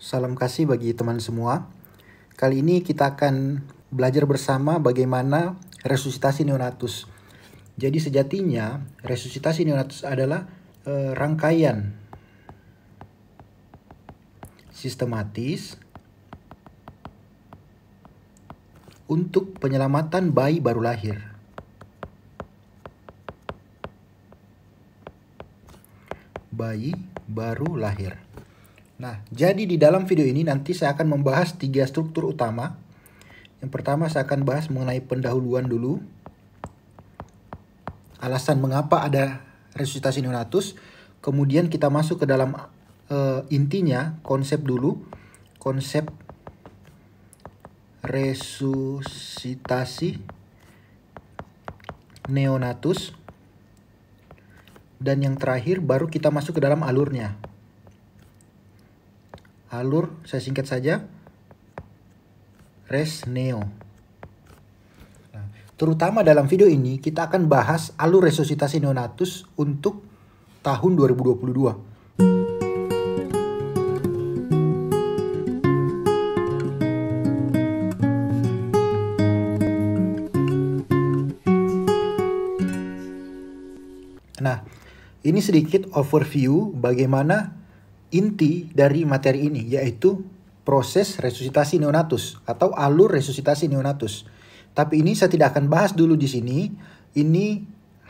Salam kasih bagi teman semua. Kali ini kita akan belajar bersama bagaimana resusitasi neonatus. Jadi sejatinya resusitasi neonatus adalah rangkaian sistematis untuk penyelamatan bayi baru lahir. Bayi baru lahir. Nah, jadi di dalam video ini nanti saya akan membahas 3 struktur utama. Yang pertama saya akan bahas mengenai pendahuluan dulu. Alasan mengapa ada resusitasi neonatus. Kemudian kita masuk ke dalam intinya, konsep dulu. Konsep resusitasi neonatus. Dan yang terakhir baru kita masuk ke dalam alurnya. Alur saya singkat saja, Resneo. Nah, terutama dalam video ini kita akan bahas alur resusitasi neonatus untuk tahun 2022. Nah, ini sedikit overview bagaimana inti dari materi ini, yaitu proses resusitasi neonatus atau alur resusitasi neonatus. Tapi ini saya tidak akan bahas dulu di sini. Ini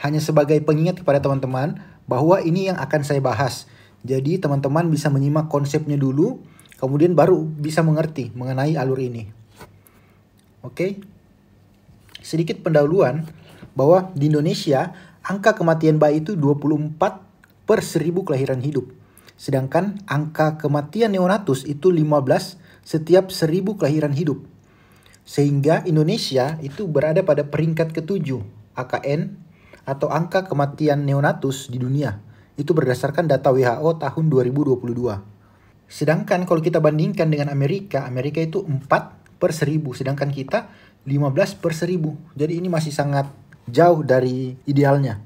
hanya sebagai pengingat kepada teman-teman bahwa ini yang akan saya bahas. Jadi teman-teman bisa menyimak konsepnya dulu, kemudian baru bisa mengerti mengenai alur ini. Oke. Sedikit pendahuluan bahwa di Indonesia angka kematian bayi itu 24 per 1000 kelahiran hidup. Sedangkan angka kematian neonatus itu 15 setiap 1000 kelahiran hidup. Sehingga Indonesia itu berada pada peringkat ke-7 AKN atau angka kematian neonatus di dunia. Itu berdasarkan data WHO tahun 2022. Sedangkan kalau kita bandingkan dengan Amerika, Amerika itu 4 per 1000. Sedangkan kita 15 per 1000. Jadi ini masih sangat jauh dari idealnya.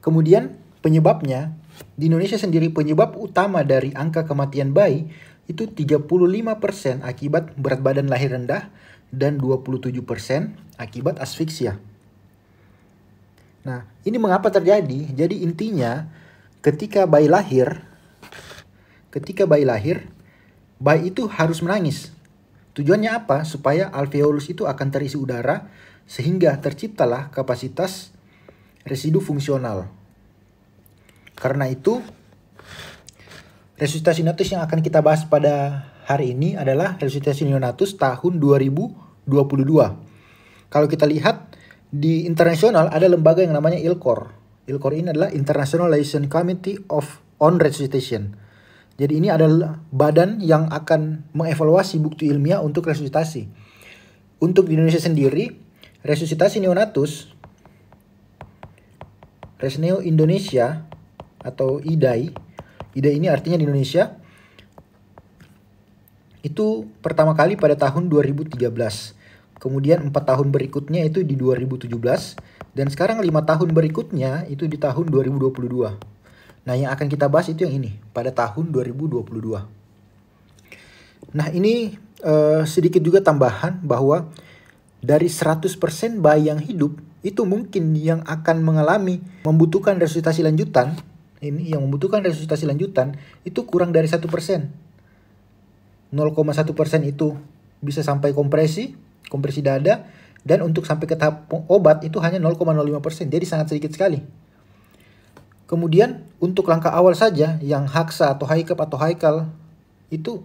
Kemudian penyebabnya, di Indonesia sendiri penyebab utama dari angka kematian bayi itu 35% akibat berat badan lahir rendah dan 27% akibat asfiksia. Nah, ini mengapa terjadi? Jadi intinya ketika bayi lahir, bayi itu harus menangis. Tujuannya apa? Supaya alveolus itu akan terisi udara sehingga terciptalah kapasitas residu fungsional. Karena itu, resusitasi neonatus yang akan kita bahas pada hari ini adalah resusitasi neonatus tahun 2022. Kalau kita lihat di internasional ada lembaga yang namanya ILCOR. ILCOR ini adalah International Liaison Committee on Resuscitation. Jadi ini adalah badan yang akan mengevaluasi bukti ilmiah untuk resusitasi. Untuk di Indonesia sendiri, resusitasi neonatus, Resneo Indonesia atau IDAI ini artinya di Indonesia, itu pertama kali pada tahun 2013. Kemudian 4 tahun berikutnya itu di 2017. Dan sekarang 5 tahun berikutnya itu di tahun 2022. Nah, yang akan kita bahas itu yang ini, pada tahun 2022. Nah, ini sedikit juga tambahan bahwa dari 100% bayi yang hidup, itu mungkin yang akan membutuhkan resusitasi lanjutan. Ini yang membutuhkan resusitasi lanjutan itu kurang dari 1%. 0,1% itu bisa sampai kompresi dada, dan untuk sampai ke tahap obat itu hanya 0,05%. Jadi sangat sedikit sekali. Kemudian untuk langkah awal saja yang HAKSA atau HICUP atau HICAL itu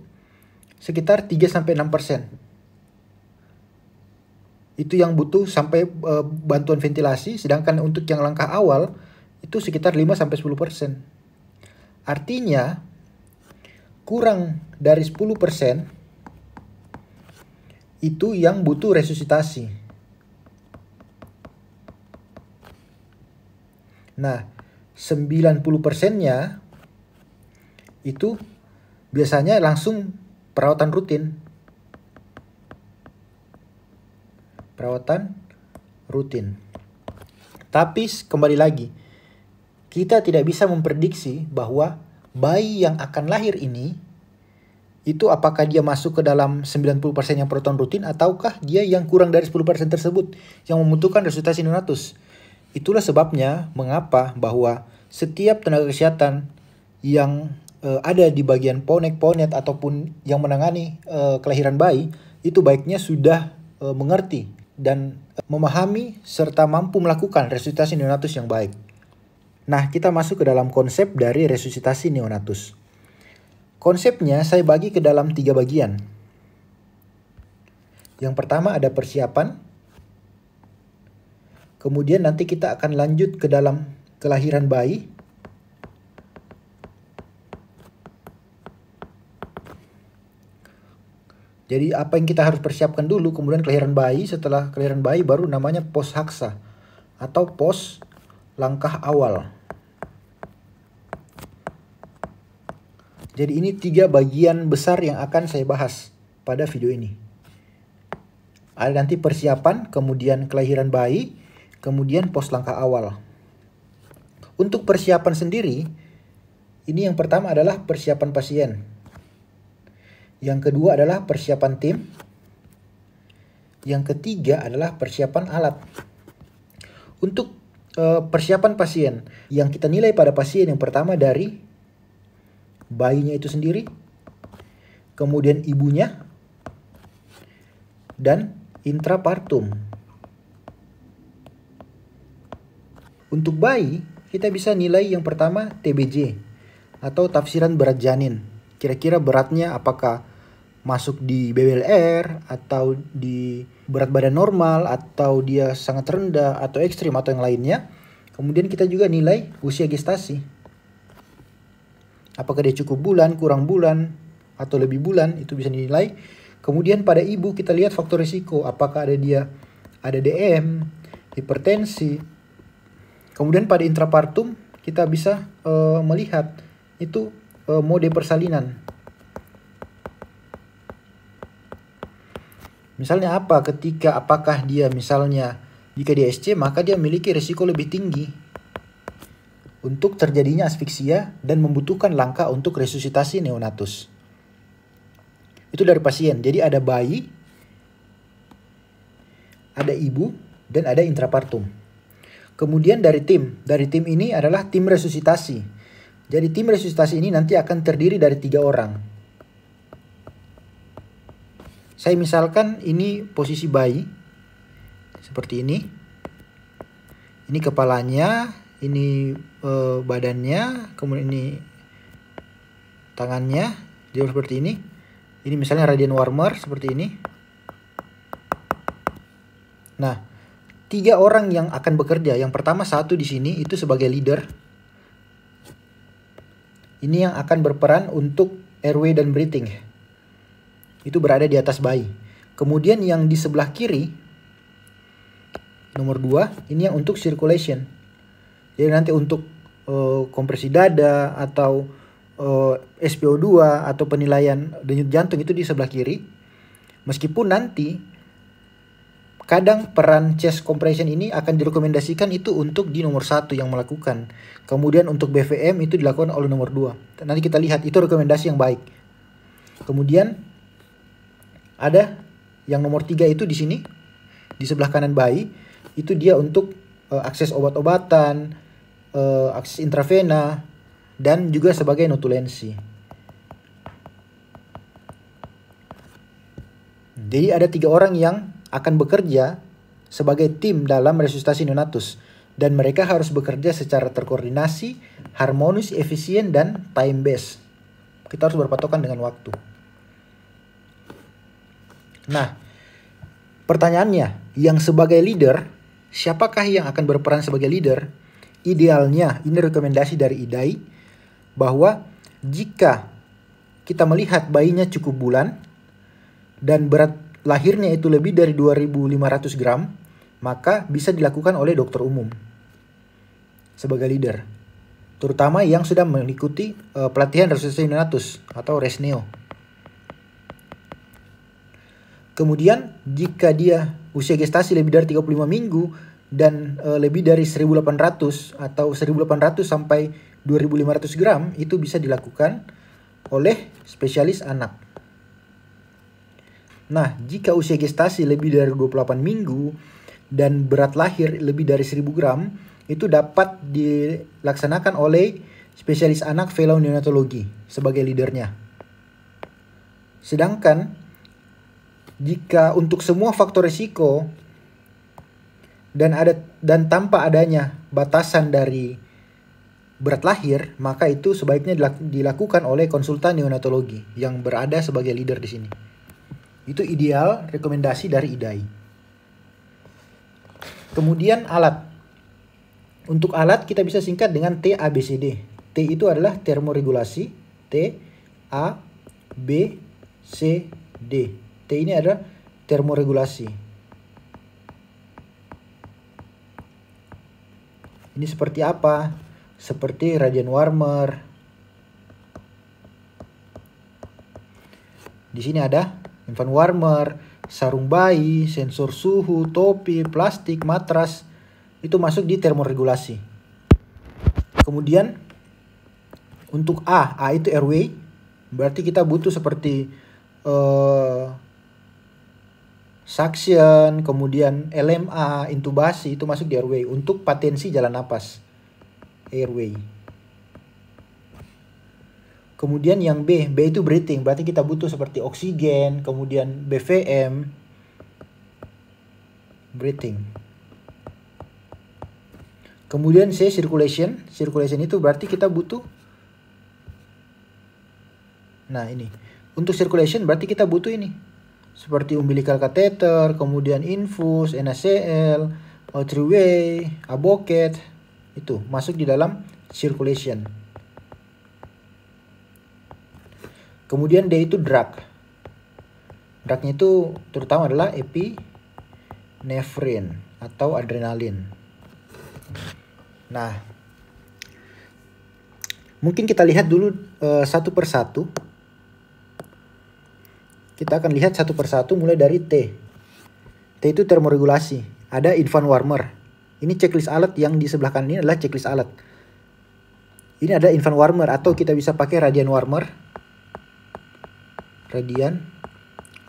sekitar 3-6%. Itu yang butuh sampai bantuan ventilasi, sedangkan untuk yang langkah awal itu sekitar 5-10%. Artinya kurang dari 10% itu yang butuh resusitasi. Nah, 90%-nya itu biasanya langsung perawatan rutin. Tapi kembali lagi, kita tidak bisa memprediksi bahwa bayi yang akan lahir ini itu apakah dia masuk ke dalam 90% yang proton rutin ataukah dia yang kurang dari 10% tersebut yang membutuhkan resusitasi neonatus. Itulah sebabnya mengapa bahwa setiap tenaga kesehatan yang ada di bagian ponet ataupun yang menangani kelahiran bayi itu baiknya sudah mengerti dan memahami serta mampu melakukan resusitasi neonatus yang baik. Nah, kita masuk ke dalam konsep dari resusitasi neonatus. Konsepnya saya bagi ke dalam 3 bagian. Yang pertama ada persiapan. Kemudian nanti kita akan lanjut ke dalam kelahiran bayi. Jadi apa yang kita harus persiapkan dulu, kemudian kelahiran bayi, setelah kelahiran bayi baru namanya pos haksa atau pos langkah awal. Jadi ini 3 bagian besar yang akan saya bahas pada video ini. Ada nanti persiapan, kemudian kelahiran bayi, kemudian pos langkah awal. Untuk persiapan sendiri, ini yang pertama adalah persiapan pasien. Yang kedua adalah persiapan tim. Yang ketiga adalah persiapan alat. Untuk persiapan pasien, yang kita nilai pada pasien yang pertama dari bayinya itu sendiri, kemudian ibunya, dan intrapartum. Untuk bayi, kita bisa nilai yang pertama TBJ atau tafsiran berat janin. Kira-kira beratnya apakah masuk di BWLR atau di berat badan normal atau dia sangat rendah atau ekstrim atau yang lainnya. Kemudian kita juga nilai usia gestasi. Apakah dia cukup bulan, kurang bulan, atau lebih bulan, itu bisa dinilai. Kemudian pada ibu kita lihat faktor risiko, apakah ada DM, hipertensi. Kemudian pada intrapartum kita bisa melihat itu mode persalinan. Misalnya apakah dia misalnya jika dia SC maka dia memiliki risiko lebih tinggi untuk terjadinya asfiksia dan membutuhkan langkah untuk resusitasi neonatus. Itu dari pasien. Jadi ada bayi, ada ibu, dan ada intrapartum. Kemudian dari tim. Dari tim ini adalah tim resusitasi. Jadi tim resusitasi ini nanti akan terdiri dari 3 orang. Saya misalkan ini posisi bayi. Seperti ini. Ini kepalanya. Ini badannya, kemudian ini tangannya, jadi seperti ini. Ini misalnya radian warmer seperti ini. Nah, 3 orang yang akan bekerja. Yang pertama satu di sini itu sebagai leader. Ini yang akan berperan untuk airway dan breathing. Itu berada di atas bayi. Kemudian yang di sebelah kiri, nomor 2, ini yang untuk circulation. Jadi nanti untuk kompresi dada atau SpO2 atau penilaian denyut jantung itu di sebelah kiri. Meskipun nanti kadang peran chest compression ini akan direkomendasikan itu untuk di nomor 1 yang melakukan. Kemudian untuk BVM itu dilakukan oleh nomor 2. Nanti kita lihat itu rekomendasi yang baik. Kemudian ada yang nomor 3 itu di sini di sebelah kanan bayi, itu dia untuk akses obat-obatan, akses intravena, dan juga sebagai notulensi. Jadi ada 3 orang yang akan bekerja sebagai tim dalam resusitasi neonatus. Dan mereka harus bekerja secara terkoordinasi, harmonis, efisien, dan time based. Kita harus berpatokan dengan waktu. Nah, pertanyaannya, yang sebagai leader, siapakah yang akan berperan sebagai leader? Idealnya, ini rekomendasi dari IDAI, bahwa jika kita melihat bayinya cukup bulan dan berat lahirnya itu lebih dari 2.500 gram, maka bisa dilakukan oleh dokter umum sebagai leader. Terutama yang sudah mengikuti pelatihan resusitasi neonatus atau resneo. Kemudian jika dia usia gestasi lebih dari 35 minggu dan lebih dari 1.800 atau 1.800 sampai 2.500 gram, itu bisa dilakukan oleh spesialis anak. Nah, jika usia gestasi lebih dari 28 minggu dan berat lahir lebih dari 1000 gram, itu dapat dilaksanakan oleh spesialis anak fellow neonatologi sebagai leadernya. Sedangkan jika untuk semua faktor risiko dan tanpa adanya batasan dari berat lahir, maka itu sebaiknya dilakukan oleh konsultan neonatologi yang berada sebagai leader di sini. Itu ideal rekomendasi dari IDAI. Kemudian alat. Untuk alat kita bisa singkat dengan TABCD. T itu adalah termoregulasi. T, A, B, C, D. T ini adalah termoregulasi. Ini seperti apa? Seperti radian warmer. Di sini ada infant warmer, sarung bayi, sensor suhu, topi, plastik, matras. Itu masuk di termoregulasi. Kemudian untuk A itu airway. Berarti kita butuh seperti suction, kemudian LMA, intubasi, itu masuk di airway. Untuk patensi jalan napas, airway. Kemudian yang B itu breathing. Berarti kita butuh seperti oksigen, kemudian BVM, breathing. Kemudian C circulation. Circulation itu berarti kita butuh. Nah ini. Untuk circulation berarti kita butuh ini. Seperti umbilical catheter, kemudian infus, NaCl, three-way, aboket. Itu masuk di dalam circulation. Kemudian D itu drug. Drugnya itu terutama adalah epinephrine atau adrenalin. Nah, mungkin kita lihat dulu satu persatu. Kita akan lihat satu persatu mulai dari T. T itu termoregulasi. Ada infant warmer. Ini checklist alat yang di sebelah kanan ini adalah checklist alat. Ini ada infant warmer atau kita bisa pakai radian warmer. Radian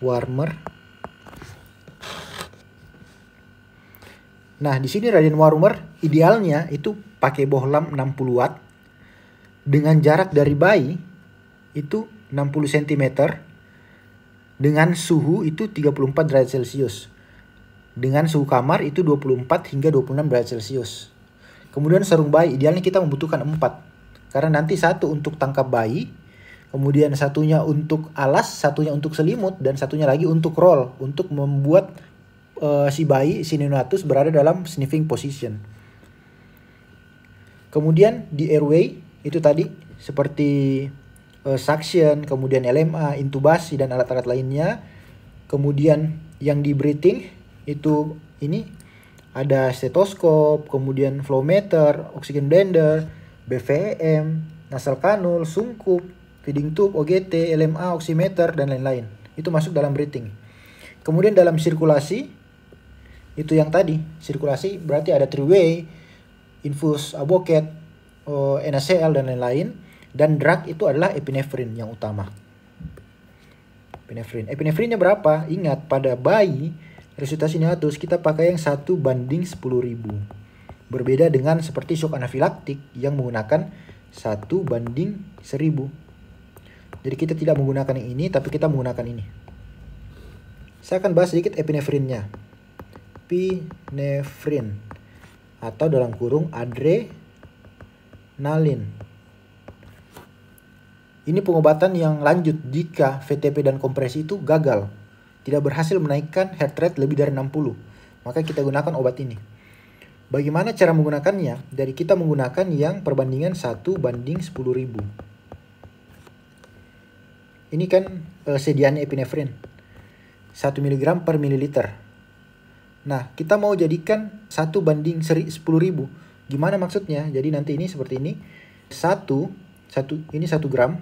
warmer. Nah, di sini radian warmer idealnya itu pakai bohlam 60 watt dengan jarak dari bayi itu 60 cm dengan suhu itu 34 derajat Celcius. Dengan suhu kamar itu 24 hingga 26 derajat Celcius. Kemudian sarung bayi idealnya kita membutuhkan 4. Karena nanti satu untuk tangkap bayi, kemudian satunya untuk alas, satunya untuk selimut, dan satunya lagi untuk roll, untuk membuat si neonatus berada dalam sniffing position. Kemudian di airway itu tadi seperti suction, kemudian LMA, intubasi dan alat-alat lainnya. Kemudian yang di breathing itu ini ada stetoskop, kemudian flow meter, oxygen blender, BVM, nasal kanul, sungkup, feeding tube, OGT, LMA, oximeter dan lain-lain. Itu masuk dalam breathing. Kemudian dalam sirkulasi itu yang tadi, sirkulasi berarti ada three-way, infus, aboket, NaCl dan lain-lain. Dan drug itu adalah epinefrin yang utama. Epinefrinnya berapa? Ingat, pada bayi resusitasi neonatus kita pakai yang 1:10.000. Berbeda dengan seperti shock anafilaktik yang menggunakan 1:1000. Jadi kita tidak menggunakan yang ini, tapi kita menggunakan ini. Saya akan bahas sedikit epinefrinnya. Epinefrin atau dalam kurung adrenalin. Ini pengobatan yang lanjut jika VTP dan kompresi itu gagal. Tidak berhasil menaikkan heart rate lebih dari 60. Maka kita gunakan obat ini. Bagaimana cara menggunakannya? Dari kita menggunakan yang perbandingan 1:10.000. Ini kan sediaannya epinefrin. 1 mg per mililiter. Nah, kita mau jadikan 1:10.000. Gimana maksudnya? Jadi nanti ini seperti ini. 1 gram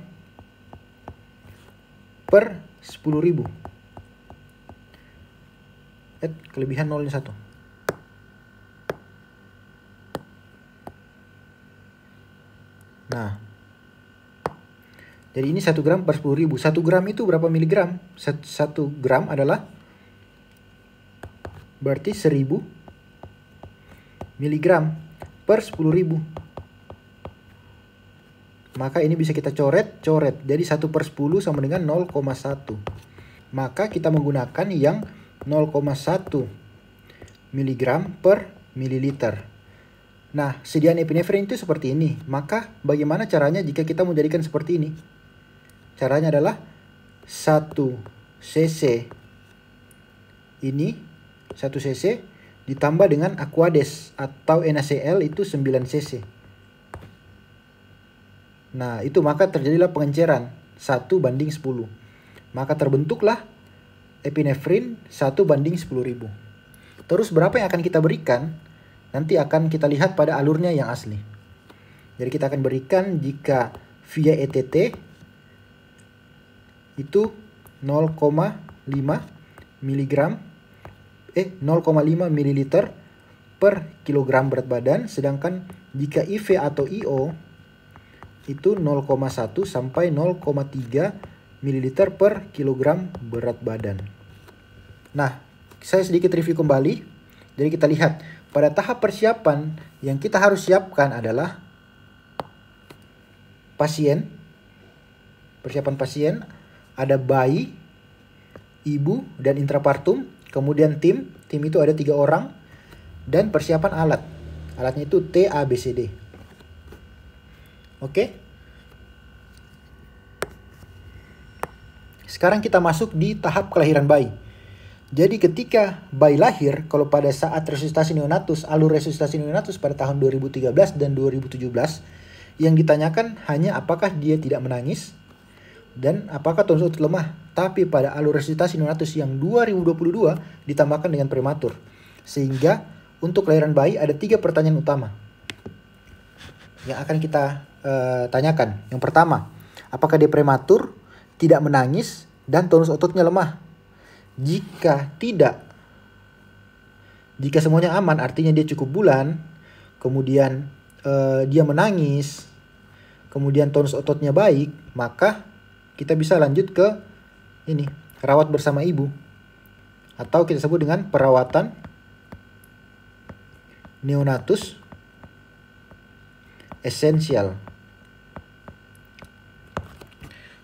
per 10.000. Kelebihan 0 ini 1. Nah, Jadi ini 1 gram per 10.000. 1 gram itu berapa miligram? 1 gram adalah berarti 1000 miligram per 10.000. Maka ini bisa kita coret. Jadi 1 per 10 sama dengan 0,1. Maka kita menggunakan yang 0,1 miligram per mililiter. Nah, sediaan epinefrin itu seperti ini. Maka bagaimana caranya jika kita mau jadikan seperti ini? Caranya adalah 1 cc ini 1 cc ditambah dengan Aquades atau NaCl itu 9 cc. Nah, itu maka terjadilah pengenceran 1 banding 10. Maka terbentuklah epinefrin 1 banding 10.000. Terus berapa yang akan kita berikan? Nanti akan kita lihat pada alurnya yang asli. Jadi kita akan berikan jika via ETT itu 0,5 miligram 0,5 mililiter per kilogram berat badan. Sedangkan jika IV atau IO itu 0,1 sampai 0,3 mililiter per kilogram berat badan. Nah, saya sedikit review kembali. Jadi kita lihat pada tahap persiapan yang kita harus siapkan adalah pasien. Persiapan pasien ada bayi, ibu, dan intrapartum. Kemudian tim itu ada 3 orang. Dan persiapan alat. Alatnya itu T, A, B, C, D. Oke. Sekarang kita masuk di tahap kelahiran bayi. Jadi ketika bayi lahir, kalau pada saat resusitasi neonatus, alur resusitasi neonatus pada tahun 2013 dan 2017, yang ditanyakan hanya apakah dia tidak menangis dan apakah tonus otot lemah. Tapi pada alur resusitasi neonatus yang 2022 ditambahkan dengan prematur. Sehingga untuk kelahiran bayi ada 3 pertanyaan utama yang akan kita tanyakan. Yang pertama, apakah dia prematur, tidak menangis, dan tonus ototnya lemah? Jika tidak, jika semuanya aman, artinya dia cukup bulan, kemudian dia menangis, kemudian tonus ototnya baik, maka kita bisa lanjut ke ini, rawat bersama ibu, atau kita sebut dengan perawatan neonatus esensial.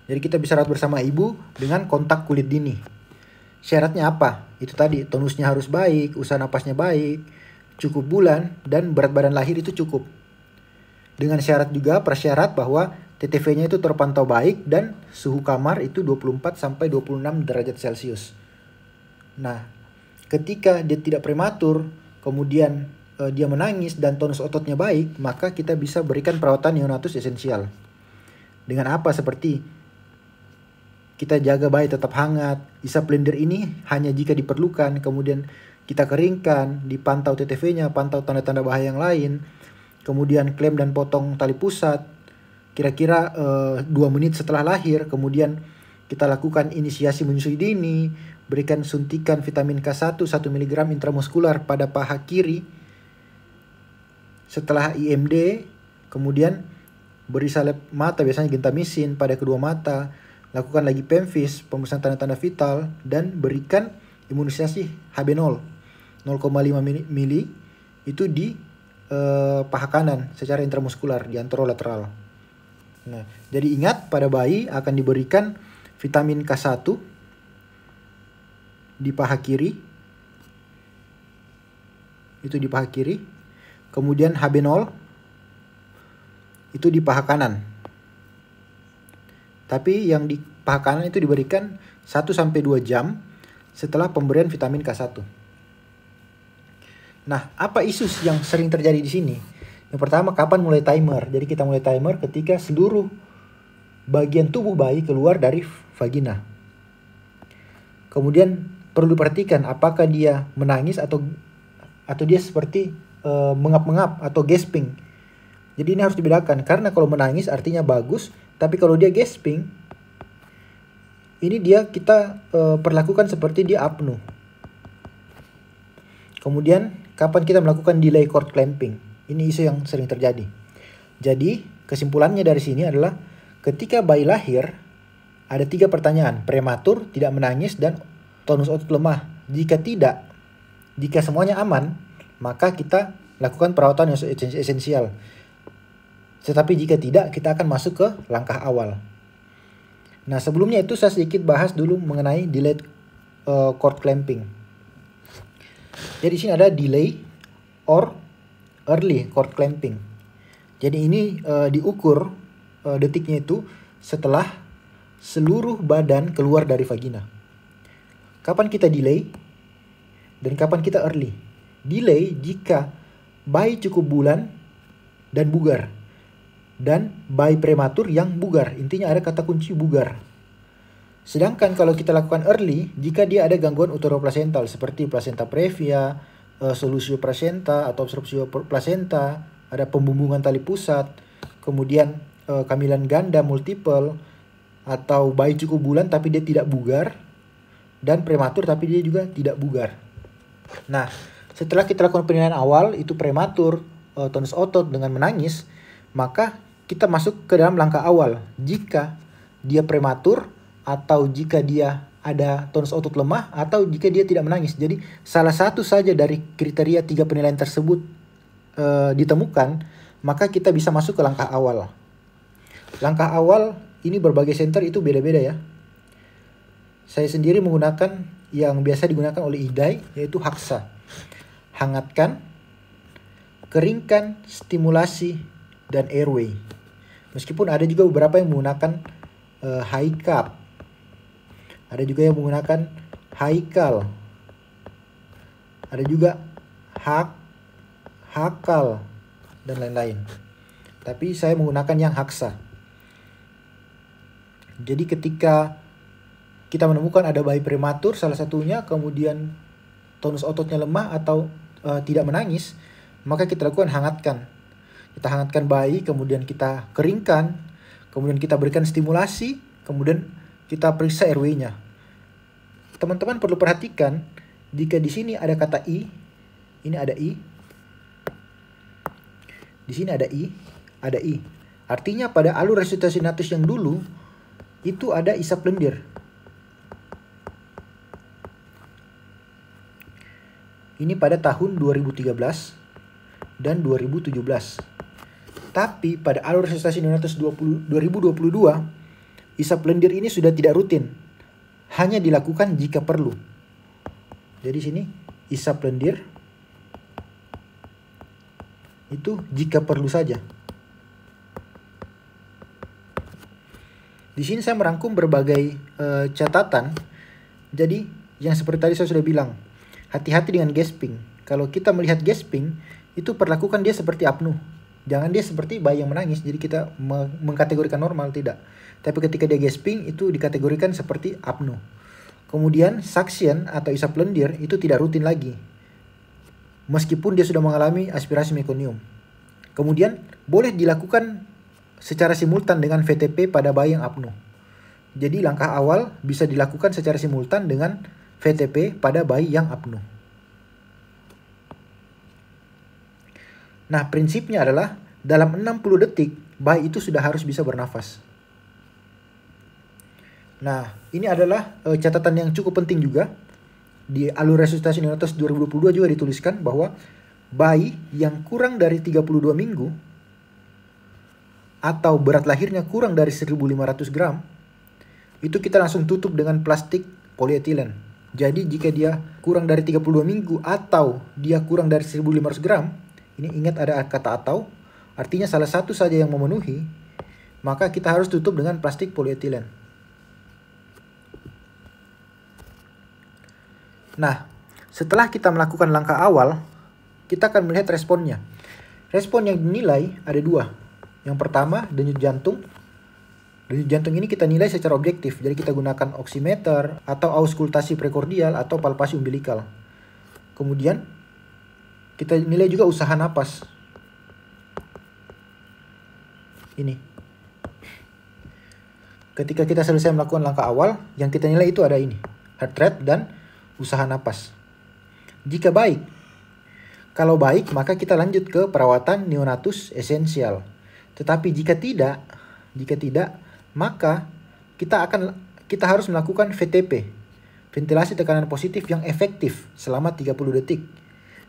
Jadi kita bisa rawat bersama ibu dengan kontak kulit dini. Syaratnya apa? Itu tadi, tonusnya harus baik, usaha napasnya baik, cukup bulan, dan berat badan lahir itu cukup. Dengan syarat juga, persyarat bahwa TTV-nya itu terpantau baik dan suhu kamar itu 24 sampai 26 derajat Celcius. Nah, ketika dia tidak prematur, kemudian dia menangis dan tonus ototnya baik, maka kita bisa berikan perawatan neonatus esensial. Dengan apa? Seperti kita jaga bayi tetap hangat. Isap blender ini hanya jika diperlukan. Kemudian kita keringkan, dipantau TTV-nya, pantau tanda-tanda bahaya yang lain. Kemudian klem dan potong tali pusat. Kira-kira 2 menit setelah lahir. Kemudian kita lakukan inisiasi menyusui dini. Berikan suntikan vitamin K1 1 mg intramuskular pada paha kiri. Setelah IMD, kemudian beri salep mata, biasanya gentamisin pada kedua mata. Lakukan lagi pemvis, pemeriksaan tanda-tanda vital, dan berikan imunisasi HB0 0,5 mili itu di paha kanan secara intramuskular di anterolateral. Nah, jadi ingat pada bayi akan diberikan vitamin K1 di paha kiri. Itu di paha kiri. Kemudian HB0 itu di paha kanan. Tapi yang di paha kanan itu diberikan 1-2 jam setelah pemberian vitamin K1. Nah, apa isu yang sering terjadi di sini? Yang pertama, kapan mulai timer? Jadi kita mulai timer ketika seluruh bagian tubuh bayi keluar dari vagina. Kemudian perlu diperhatikan apakah dia menangis atau dia seperti mengap-mengap atau gasping. Jadi ini harus dibedakan, karena kalau menangis artinya bagus, tapi kalau dia gasping, ini kita perlakukan seperti dia apnu. Kemudian kapan kita melakukan delay cord clamping? Ini isu yang sering terjadi. Jadi kesimpulannya dari sini adalah Ketika bayi lahir, ada 3 pertanyaan, prematur, tidak menangis, dan tonus otot lemah. Jika semuanya aman, maka kita lakukan perawatan yang esensial. Tetapi jika tidak, kita akan masuk ke langkah awal. Nah, sebelumnya itu saya sedikit bahas dulu mengenai delayed cord clamping. Jadi di sini ada delay or early cord clamping. Jadi ini diukur detiknya itu setelah seluruh badan keluar dari vagina. Kapan kita delay dan kapan kita early? Delay jika bayi cukup bulan dan bugar, dan bayi prematur yang bugar. Intinya ada kata kunci bugar. Sedangkan kalau kita lakukan early, jika dia ada gangguan uteroplasental seperti placenta previa, solusio placenta atau absorpsio placenta, ada pembumbungan tali pusat, kemudian kehamilan ganda multiple, atau bayi cukup bulan tapi dia tidak bugar, dan prematur tapi dia juga tidak bugar. Nah, setelah kita lakukan penilaian awal itu prematur, tonus otot dengan menangis, maka kita masuk ke dalam langkah awal. Jika dia prematur, atau jika dia ada tonus otot lemah, atau jika dia tidak menangis. Jadi salah satu saja dari kriteria 3 penilaian tersebut ditemukan, maka kita bisa masuk ke langkah awal. Langkah awal ini berbagai center itu beda-beda ya. Saya sendiri menggunakan yang biasa digunakan oleh IDAI, yaitu Haksa. Hangatkan, keringkan, stimulasi, dan airway. Meskipun ada juga beberapa yang menggunakan high cup. Ada juga yang menggunakan haikal. Ada juga hakal, dan lain-lain. Tapi saya menggunakan yang Haksa. Jadi ketika kita menemukan ada bayi prematur salah satunya, kemudian tonus ototnya lemah atau tidak menangis, maka kita lakukan hangatkan. Kita hangatkan bayi, kemudian kita keringkan, kemudian kita berikan stimulasi, kemudian kita periksa airway-nya. Teman-teman perlu perhatikan, jika di sini ada kata I, ini ada I, di sini ada I, ada I. Artinya pada alur resusitasi natus yang dulu, itu ada isap lendir. Ini pada tahun 2013 dan 2017. Tapi pada alur resusitasi neonatus 2022, isap lendir ini sudah tidak rutin. Hanya dilakukan jika perlu. Jadi sini isap lendir itu jika perlu saja. Di sini saya merangkum berbagai catatan. Jadi yang seperti tadi saya sudah bilang, hati-hati dengan gasping. Kalau kita melihat gasping, itu perlakukan dia seperti apnu. Jangan dia seperti bayi yang menangis, jadi kita mengkategorikan normal, tidak. Tapi ketika dia gasping, itu dikategorikan seperti apnu. Kemudian suction atau isap lendir itu tidak rutin lagi, meskipun dia sudah mengalami aspirasi mekonium. Kemudian boleh dilakukan secara simultan dengan VTP pada bayi yang apnu. Jadi langkah awal bisa dilakukan secara simultan dengan VTP pada bayi yang apnu. Nah, prinsipnya adalah dalam 60 detik bayi itu sudah harus bisa bernafas. Nah, ini adalah catatan yang cukup penting juga. Di alur resusitasi neonatus 2022 juga dituliskan bahwa bayi yang kurang dari 32 minggu atau berat lahirnya kurang dari 1.500 gram, itu kita langsung tutup dengan plastik polietilen. Jadi jika dia kurang dari 32 minggu atau dia kurang dari 1.500 gram, ini ingat ada kata atau, artinya salah satu saja yang memenuhi, maka kita harus tutup dengan plastik polietilen. Nah, setelah kita melakukan langkah awal, kita akan melihat responnya. Respon yang dinilai ada 2. Yang pertama, denyut jantung. Denyut jantung ini kita nilai secara objektif. Jadi kita gunakan oximeter atau auskultasi prekordial atau palpasi umbilikal. Kemudian kita nilai juga usaha napas. Ini. Ketika kita selesai melakukan langkah awal, yang kita nilai itu ada ini. Heart rate dan usaha napas. Jika baik, kalau baik maka kita lanjut ke perawatan neonatus esensial. Tetapi jika tidak, maka kita harus melakukan VTP, ventilasi tekanan positif yang efektif selama 30 detik.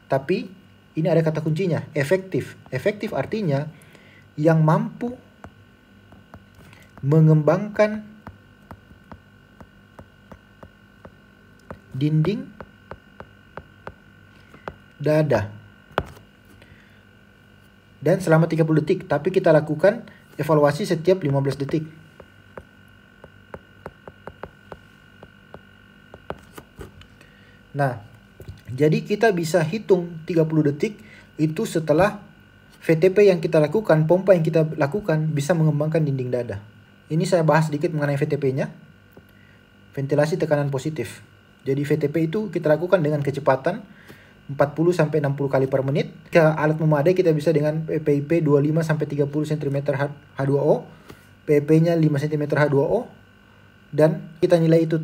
Tapi ini ada kata kuncinya, efektif. Efektif artinya yang mampu mengembangkan dinding dada. Dan selama 30 detik, tapi kita lakukan evaluasi setiap 15 detik. Nah, jadi kita bisa hitung 30 detik itu setelah VTP yang kita lakukan, pompa yang kita lakukan bisa mengembangkan dinding dada. Ini saya bahas sedikit mengenai VTP-nya. Ventilasi tekanan positif. Jadi VTP itu kita lakukan dengan kecepatan 40-60 kali per menit. Ke alat memadai kita bisa dengan PIP 25-30 cm H2O. PIP-nya 5 cm H2O. Dan kita nilai itu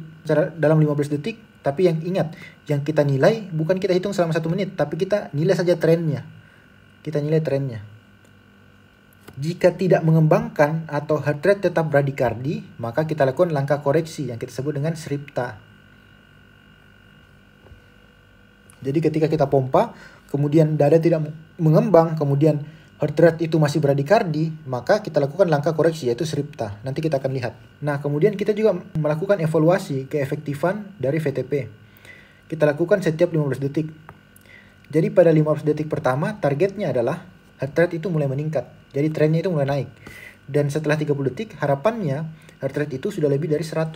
dalam 15 detik. Tapi yang ingat, yang kita nilai bukan kita hitung selama 1 menit. Tapi kita nilai saja trennya. Kita nilai trennya. Jika tidak mengembangkan atau heart rate tetap bradikardi, maka kita lakukan langkah koreksi yang kita sebut dengan SRIPTA. Jadi ketika kita pompa, kemudian dada tidak mengembang, kemudian heart rate itu masih bradikardi, maka kita lakukan langkah koreksi yaitu SRIPTA. Nanti kita akan lihat. Nah, kemudian kita juga melakukan evaluasi keefektifan dari VTP. Kita lakukan setiap 15 detik. Jadi pada 15 detik pertama, targetnya adalah heart rate itu mulai meningkat. Jadi trennya itu mulai naik. Dan setelah 30 detik, harapannya heart rate itu sudah lebih dari 100.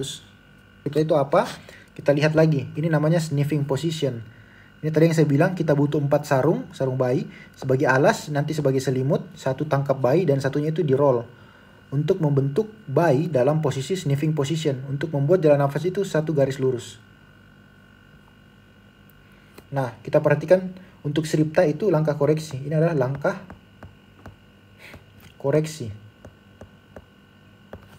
Itu apa? Kita lihat lagi. Ini namanya sniffing position. Ini tadi yang saya bilang kita butuh 4 sarung bayi sebagai alas, nanti sebagai selimut, 1 tangkap bayi dan satunya itu di roll. Untuk membentuk bayi dalam posisi sniffing position. Untuk membuat jalan nafas itu 1 garis lurus. Nah, kita perhatikan untuk SRIPTA itu langkah koreksi. Ini adalah langkah koreksi.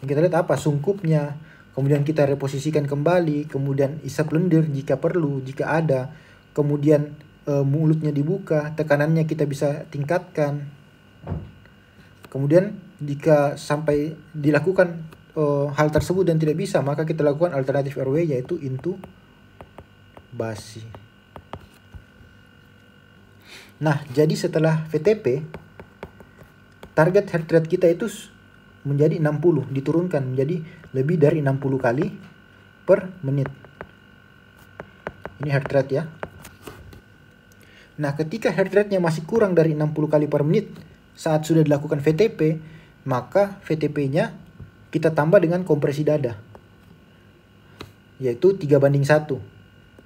Yang kita lihat apa? Sungkupnya. Kemudian kita reposisikan kembali. Kemudian isap lendir jika perlu, jika ada. Kemudian mulutnya dibuka. Tekanannya kita bisa tingkatkan. Kemudian jika sampai dilakukan hal tersebut dan tidak bisa, maka kita lakukan alternatif airway yaitu intubasi. Nah, jadi setelah VTP, target heart rate kita itu menjadi 60, diturunkan menjadi lebih dari 60 kali per menit. Ini heart rate ya. Nah, ketika heart rate-nya masih kurang dari 60 kali per menit saat sudah dilakukan VTP, maka VTP-nya kita tambah dengan kompresi dada. Yaitu 3:1.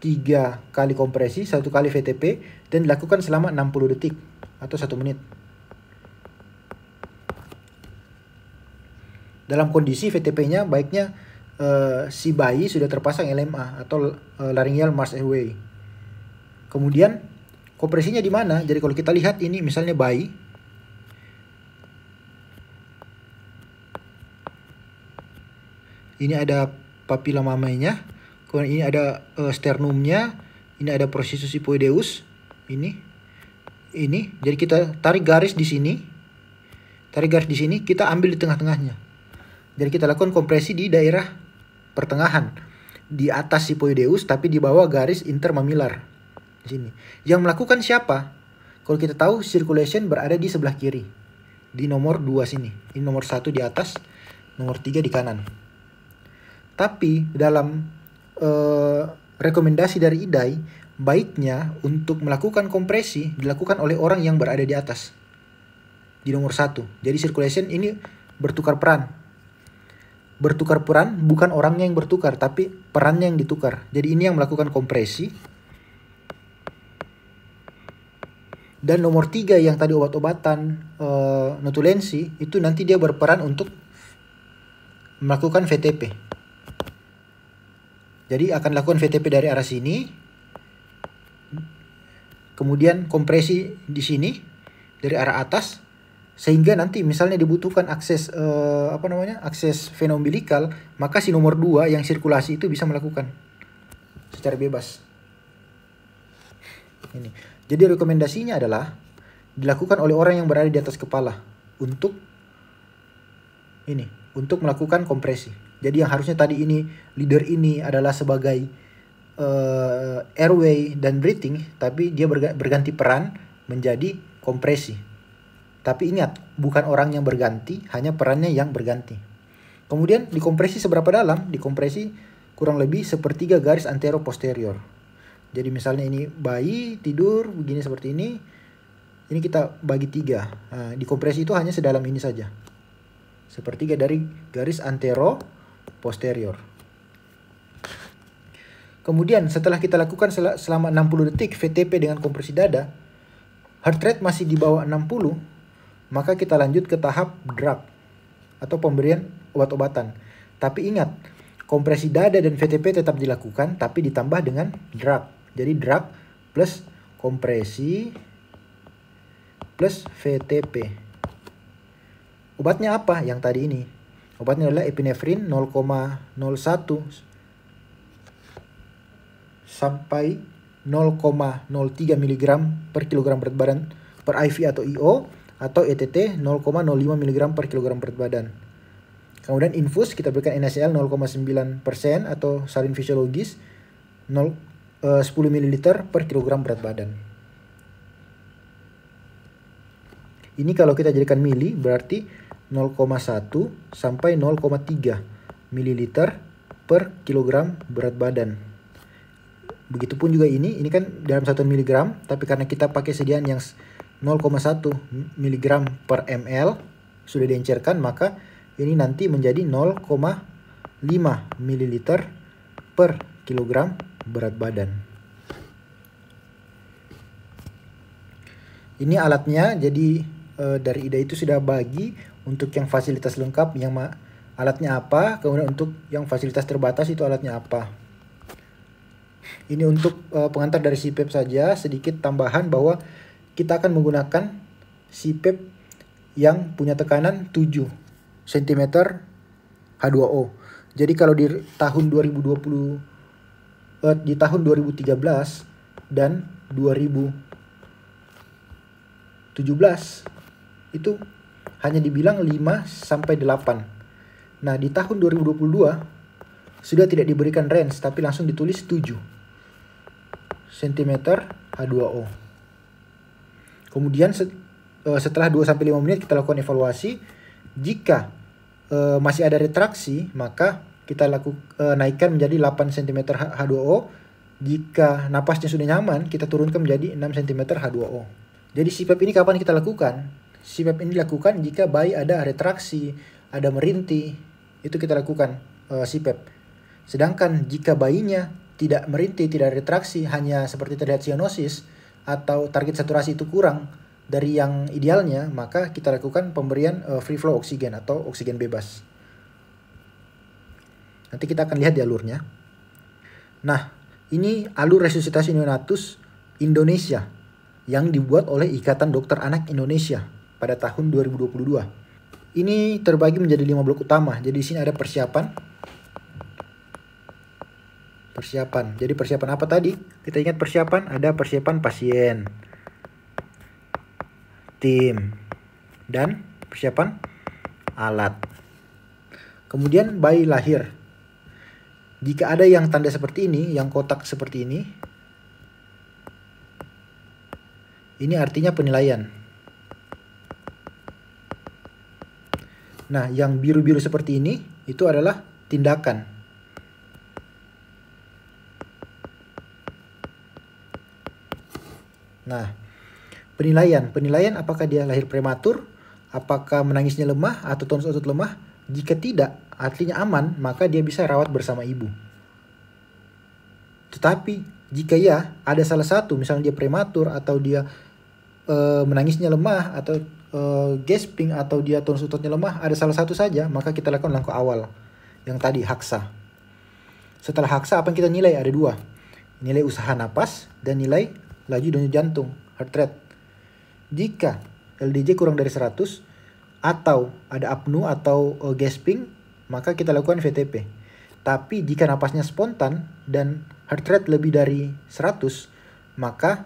3 kali kompresi, 1 kali VTP, dan dilakukan selama 60 detik atau 1 menit. Dalam kondisi VTP-nya baiknya si bayi sudah terpasang LMA atau laryngeal mask airway. Kemudian kompresinya di mana? Jadi kalau kita lihat ini misalnya bayi. Ini ada papila mamanya. Kemudian ini ada sternumnya, ini ada processus hypoideus, ini. Jadi kita tarik garis di sini. Tarik garis di sini, kita ambil di tengah-tengahnya. Jadi kita lakukan kompresi di daerah pertengahan, di atas hypoideus tapi di bawah garis intermamilar. Di sini. Yang melakukan siapa? Kalau kita tahu circulation berada di sebelah kiri. Di nomor 2 sini. Ini nomor 1 di atas, nomor 3 di kanan. Tapi dalam rekomendasi dari IDAI, baiknya untuk melakukan kompresi dilakukan oleh orang yang berada di atas, di nomor 1. Jadi circulation ini bertukar peran. Bertukar peran bukan orangnya yang bertukar, tapi perannya yang ditukar. Jadi ini yang melakukan kompresi. Dan nomor 3 yang tadi obat-obatan notulensi, itu nanti dia berperan untuk melakukan VTP. Jadi akan lakukan VTP dari arah sini. Kemudian kompresi di sini dari arah atas, sehingga nanti misalnya dibutuhkan akses akses vena umbilikal, maka si nomor 2 yang sirkulasi itu bisa melakukan secara bebas. Ini. Jadi rekomendasinya adalah dilakukan oleh orang yang berada di atas kepala untuk ini untuk melakukan kompresi. Jadi yang harusnya tadi ini leader ini adalah sebagai airway dan breathing, tapi dia berganti peran menjadi kompresi. Tapi ingat, bukan orang yang berganti, hanya perannya yang berganti. Kemudian dikompresi seberapa dalam? Dikompresi kurang lebih 1/3 garis antero posterior. Jadi misalnya ini bayi tidur begini seperti ini kita bagi 3. Nah, dikompresi itu hanya sedalam ini saja. 1/3 dari garis antero posterior. Kemudian setelah kita lakukan selama 60 detik VTP dengan kompresi dada, heart rate masih di bawah 60, maka kita lanjut ke tahap drug atau pemberian obat-obatan. Tapi ingat, kompresi dada dan VTP tetap dilakukan tapi ditambah dengan drug. Jadi drug plus kompresi plus VTP. Obatnya apa? Yang tadi ini. Obatnya adalah epinefrin 0,01 sampai 0,03 mg per kilogram berat badan per IV atau IO, atau ETT 0,05 mg per kilogram berat badan. Kemudian infus kita berikan NaCl 0,9% atau salin fisiologis 10 ml per kilogram berat badan. Ini kalau kita jadikan mili berarti 0,1 sampai 0,3 ml per kilogram berat badan. Begitupun juga ini kan dalam 1 mg, tapi karena kita pakai sediaan yang 0,1 mg per ml sudah diencerkan, maka ini nanti menjadi 0,5 ml per kilogram berat badan. Ini alatnya, jadi dari IDA itu sudah bagi untuk yang fasilitas lengkap, yang alatnya apa, kemudian untuk yang fasilitas terbatas itu alatnya apa. Ini untuk pengantar dari CPAP saja, sedikit tambahan bahwa kita akan menggunakan CPAP yang punya tekanan 7 cm H2O. Jadi kalau di tahun 2013 dan 2017 itu hanya dibilang 5 sampai 8. Nah, di tahun 2022 sudah tidak diberikan range tapi langsung ditulis 7 cm H2O. Kemudian setelah 2 sampai 5 menit kita lakukan evaluasi. Jika masih ada retraksi, maka kita naikkan menjadi 8 cm H2O. Jika napasnya sudah nyaman, kita turunkan menjadi 6 cm H2O. Jadi CPAP ini kapan kita lakukan? CPAP ini dilakukan jika bayi ada retraksi, ada merintih, itu kita lakukan CPAP. Sedangkan jika bayinya tidak merintih, tidak retraksi, hanya seperti terlihat cyanosis atau target saturasi itu kurang dari yang idealnya, maka kita lakukan pemberian free flow oksigen atau oksigen bebas. Nanti kita akan lihat di alurnya. Nah, ini alur resusitasi neonatus Indonesia yang dibuat oleh Ikatan Dokter Anak Indonesia pada tahun 2022. Ini terbagi menjadi 5 blok utama. Jadi di sini ada persiapan. Jadi persiapan apa tadi? Kita ingat persiapan, ada persiapan pasien, tim, dan persiapan alat. Kemudian bayi lahir. Jika ada yang tanda seperti ini, yang kotak seperti ini artinya penilaian. Nah, yang biru-biru seperti ini itu adalah tindakan. Nah, penilaian apakah dia lahir prematur, apakah menangisnya lemah atau tonus otot lemah. Jika tidak, artinya aman, maka dia bisa rawat bersama ibu. Tetapi jika ya ada salah satu, misalnya dia prematur atau dia menangisnya lemah atau gasping atau dia tonus ototnya lemah, ada salah satu saja, maka kita lakukan langkah awal yang tadi haksa. Setelah haksa apa yang kita nilai? Ada 2. Nilai usaha napas dan nilai laju denyut jantung, heart rate. Jika LDJ kurang dari 100 atau ada apnu atau gasping, maka kita lakukan VTP. Tapi jika napasnya spontan dan heart rate lebih dari 100, maka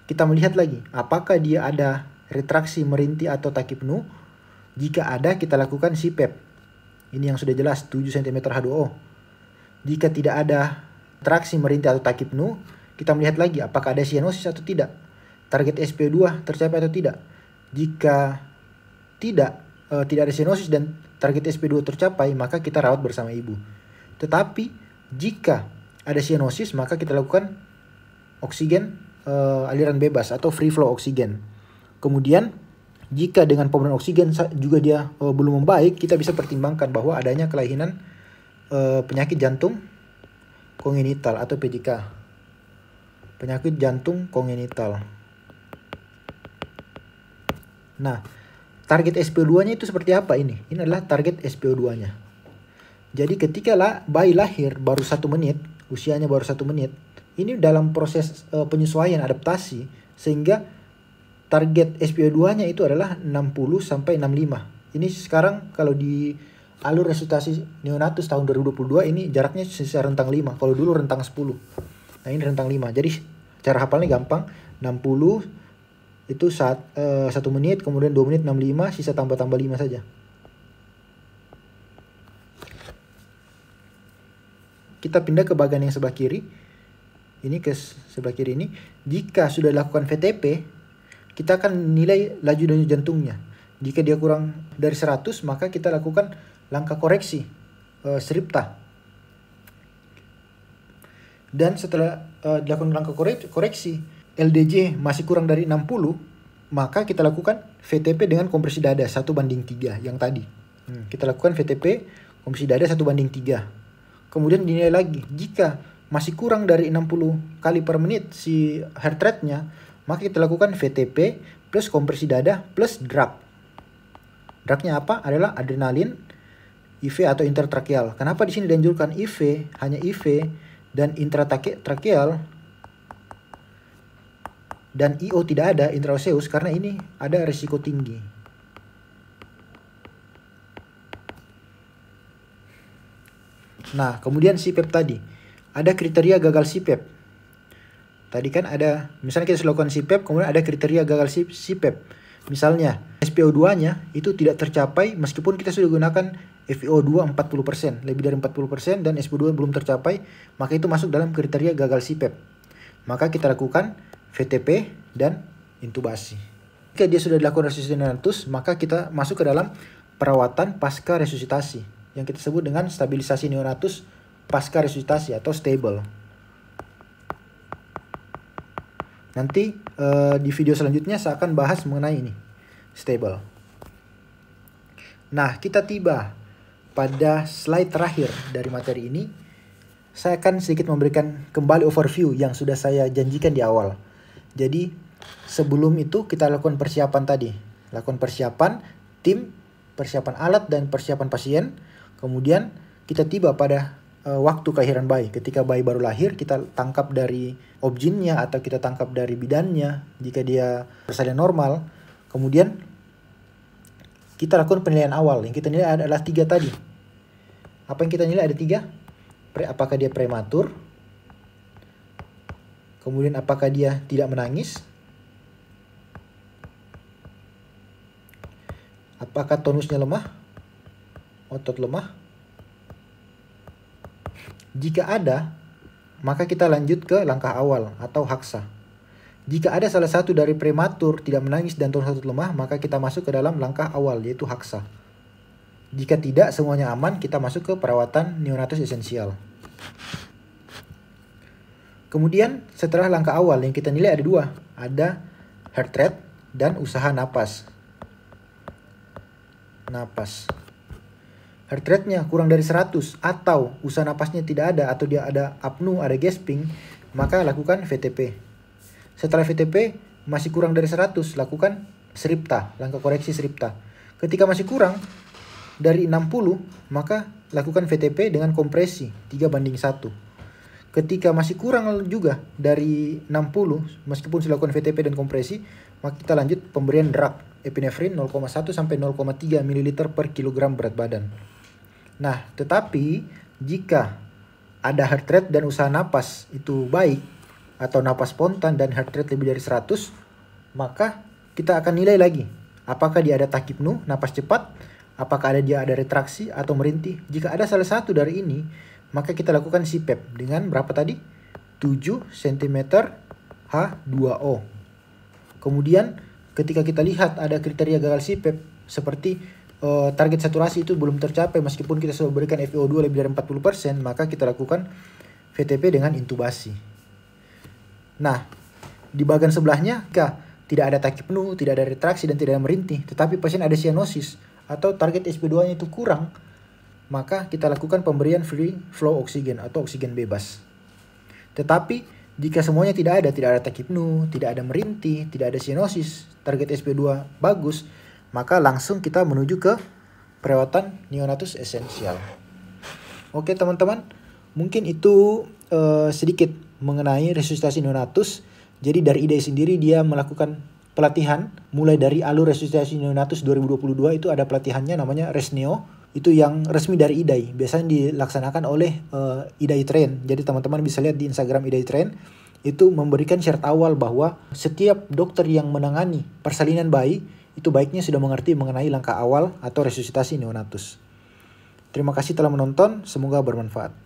kita melihat lagi apakah dia ada retraksi, merintih atau takipnu. Jika ada, kita lakukan CPAP. Ini yang sudah jelas 7 cm H2O. Jika tidak ada interaksi merintih atau takipnu, kita melihat lagi apakah ada sianosis atau tidak. Target SpO2 tercapai atau tidak. Jika tidak ada sianosis dan target SpO2 tercapai, maka kita rawat bersama ibu. Tetapi jika ada sianosis, maka kita lakukan oksigen aliran bebas atau free flow oksigen. Kemudian jika dengan pemberian oksigen juga dia belum membaik, kita bisa pertimbangkan bahwa adanya kelainan penyakit jantung kongenital atau PJK. Penyakit jantung kongenital. Nah, target SpO2-nya itu seperti apa ini? Ini adalah target SpO2-nya. Jadi ketika bayi lahir baru 1 menit, usianya baru 1 menit, ini dalam proses penyesuaian adaptasi, sehingga target SpO2-nya itu adalah 60 sampai 65. Ini sekarang kalau di alur resusitasi neonatus tahun 2022 ini jaraknya sisa rentang 5. Kalau dulu rentang 10. Nah, ini rentang 5. Jadi cara hafalnya gampang. 60 itu 1 menit, kemudian 2 menit 65, sisa tambah 5 saja. Kita pindah ke bagian yang sebelah kiri. Ini ke sebelah kiri ini. Jika sudah dilakukan VTP, kita akan nilai laju denyut jantungnya. Jika dia kurang dari 100, maka kita lakukan langkah koreksi Sripta. Dan setelah dilakukan langkah koreksi, LDJ masih kurang dari 60, maka kita lakukan VTP dengan kompresi dada 1:3 yang tadi. Kita lakukan VTP kompresi dada 1:3. Kemudian dinilai lagi. Jika masih kurang dari 60 kali per menit si heart rate-nya, maka kita lakukan VTP plus kompresi dada plus drug. Drugnya apa? Adalah adrenalin, IV atau intratrakeal. Kenapa di sini dianjurkan IV, hanya IV dan intratrakeal dan IO tidak ada, intraoseus, karena ini ada risiko tinggi. Nah, kemudian CPAP tadi. Ada kriteria gagal CPAP. Tadi kan ada, misalnya kita lakukan CPAP, kemudian ada kriteria gagal CPAP. Misalnya, SpO2-nya itu tidak tercapai meskipun kita sudah gunakan FiO2 40%, lebih dari 40%, dan SpO2 belum tercapai, maka itu masuk dalam kriteria gagal CPAP. Maka kita lakukan VTP dan intubasi. Jika dia sudah dilakukan resusitasi neonatus, maka kita masuk ke dalam perawatan pasca resusitasi yang kita sebut dengan stabilisasi neonatus pasca resusitasi atau stable. Nanti di video selanjutnya saya akan bahas mengenai ini, stable. Nah, kita tiba pada slide terakhir dari materi ini. Saya akan sedikit memberikan kembali overview yang sudah saya janjikan di awal. Jadi sebelum itu kita lakukan persiapan tadi. Lakukan persiapan tim, persiapan alat, dan persiapan pasien. Kemudian kita tiba pada waktu kelahiran bayi. Ketika bayi baru lahir, kita tangkap dari objinnya atau kita tangkap dari bidannya jika dia bersalin normal. Kemudian kita lakukan penilaian awal. Yang kita nilai adalah 3 tadi. Apa yang kita nilai ada 3? Apakah dia prematur? Kemudian apakah dia tidak menangis? Apakah tonusnya lemah? Otot lemah? Jika ada, maka kita lanjut ke langkah awal atau haksa. Jika ada salah satu dari prematur, tidak menangis, dan tonus otot lemah, maka kita masuk ke dalam langkah awal, yaitu haksa. Jika tidak, semuanya aman, kita masuk ke perawatan neonatus esensial. Kemudian setelah langkah awal yang kita nilai ada 2. Ada heart rate dan usaha napas. Heart rate-nya kurang dari 100 atau usaha napasnya tidak ada atau dia ada apnu, ada gasping, maka lakukan VTP. Setelah VTP masih kurang dari 100, lakukan Sripta, langkah koreksi Sripta. Ketika masih kurang dari 60, maka lakukan VTP dengan kompresi 3:1. Ketika masih kurang juga dari 60, meskipun sudah lakukan VTP dan kompresi, maka kita lanjut pemberian drug epinefrin 0,1 sampai 0,3 ml per kilogram berat badan. Nah, tetapi jika ada heart rate dan usaha napas itu baik, atau napas spontan dan heart rate lebih dari 100, maka kita akan nilai lagi apakah dia ada takipnu, napas cepat, Apakah dia ada retraksi atau merintih? Jika ada salah satu dari ini, maka kita lakukan CPAP dengan berapa tadi? 7 cm H2O. Kemudian ketika kita lihat ada kriteria gagal CPAP seperti target saturasi itu belum tercapai meskipun kita sudah berikan FiO2 lebih dari 40%, maka kita lakukan VTP dengan intubasi. Nah, di bagian sebelahnya tidak ada taki penuh, tidak ada retraksi, dan tidak ada merintih, tetapi pasien ada cyanosis atau target SP2-nya itu kurang, maka kita lakukan pemberian free flow oksigen atau oksigen bebas. Tetapi jika semuanya tidak ada taki penuh, tidak ada merintih, tidak ada cyanosis, target SP2 bagus, maka langsung kita menuju ke perawatan neonatus esensial. Oke teman-teman, mungkin itu sedikit mengenai resusitasi neonatus. Jadi dari IDAI sendiri dia melakukan pelatihan mulai dari alur resusitasi neonatus 2022 itu ada pelatihannya namanya Resneo. Itu yang resmi dari IDAI. Biasanya dilaksanakan oleh IDAI Train. Jadi teman-teman bisa lihat di Instagram IDAI Train. Itu memberikan syarat awal bahwa setiap dokter yang menangani persalinan bayi itu baiknya sudah mengerti mengenai langkah awal atau resusitasi neonatus. Terima kasih telah menonton. Semoga bermanfaat.